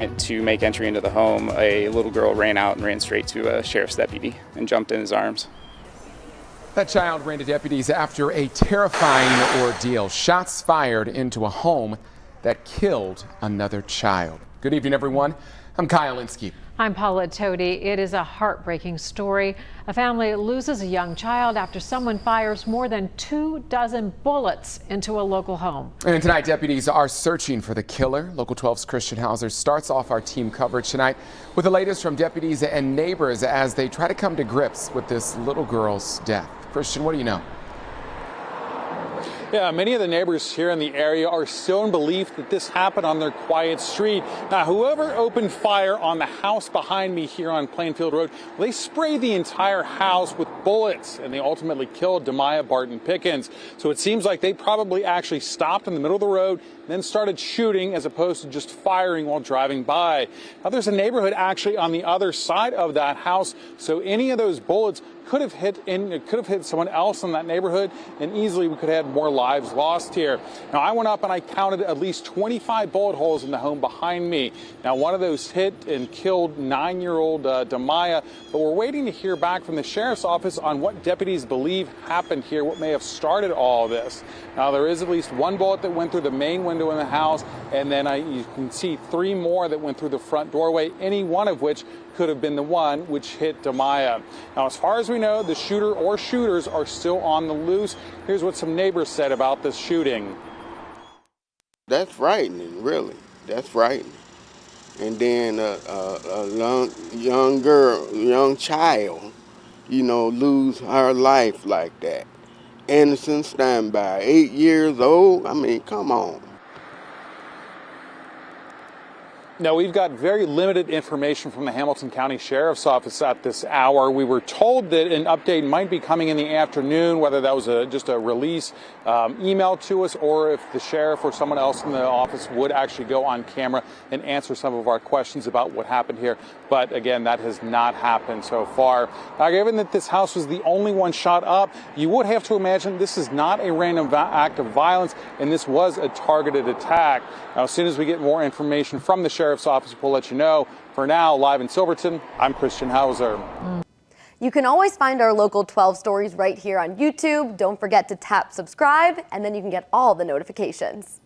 To make entry into the home, a little girl ran out and ran straight to a sheriff's deputy and jumped in his arms. That child ran to deputies after a terrifying ordeal. Shots fired into a home that killed another child. Good evening, everyone. I'm Kyle Linsky. I'm Paula Tody. It is a heartbreaking story. A family loses a young child after someone fires more than 24 bullets into a local home. And tonight, deputies are searching for the killer. Local 12's Christian Hauser starts off our team coverage tonight with the latest from deputies and neighbors as they try to come to grips with this little girl's death. Christian, what do you know? Yeah, many of the neighbors here in the area are still in belief that this happened on their quiet street. Now, whoever opened fire on the house behind me here on Plainfield Road, they sprayed the entire house with bullets, and they ultimately killed Demaya Barton Pickens. So it seems like they probably actually stopped in the middle of the road, then started shooting as opposed to just firing while driving by. Now, there's a neighborhood actually on the other side of that house, so any of those bullets could have hit someone else in that neighborhood, and easily we could have had more lives lost here. Now, I went up and I counted at least 25 bullet holes in the home behind me. Now, one of those hit and killed 9-year-old Demaya, but we're waiting to hear back from the sheriff's office on what deputies believe happened here, what may have started all of this. Now, there is at least one bullet that went through the main window in the house, and then you can see 3 more that went through the front doorway, any one of which could have been the one which hit Demaya. Now, as far as we know, the shooter or shooters are still on the loose. Here's what some neighbors said about this shooting. That's frightening, really. That's frightening. And then a young child, lose her life like that. Innocent standby, 8 years old. I mean, come on. Now, we've got very limited information from the Hamilton County Sheriff's Office at this hour. We were told that an update might be coming in the afternoon, whether that was just a release email to us, or if the sheriff or someone else in the office would actually go on camera and answer some of our questions about what happened here. But again, that has not happened so far. Now, given that this house was the only one shot up, you would have to imagine this is not a random act of violence, and this was a targeted attack. Now, as soon as we get more information from the sheriff's office, we'll let you know. For now, live in Silverton, I'm Christian Hauser. You can always find our local 12 stories right here on YouTube. Don't forget to tap subscribe, and then you can get all the notifications.